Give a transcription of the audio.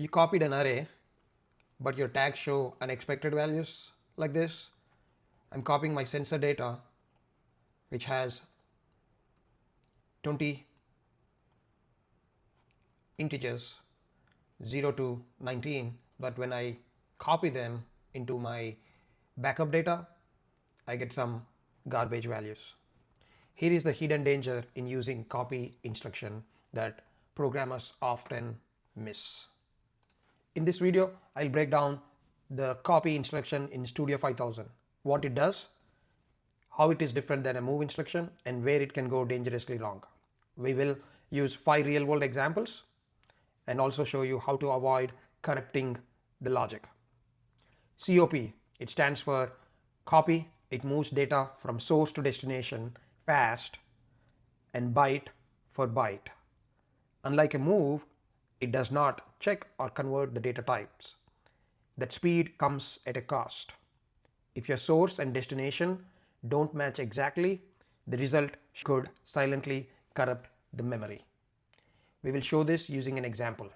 You copied an array, but your tags show unexpected values like this. I'm copying my sensor data, which has 20 integers 0 to 19, but when I copy them into my backup data, I get some garbage values. Here is the hidden danger in using copy instruction that programmers often miss. In this video, I'll break down the copy instruction in Studio5000, what it does, how it is different than a move instruction, and where it can go dangerously wrong. We will use 5 real-world examples and also show you how to avoid corrupting the logic. COP, it stands for copy. It moves data from source to destination fast, and byte for byte. Unlike a move, it does not check or convert the data types. That speed comes at a cost. If your source and destination don't match exactly, the result could silently corrupt the memory. We will show this using an example.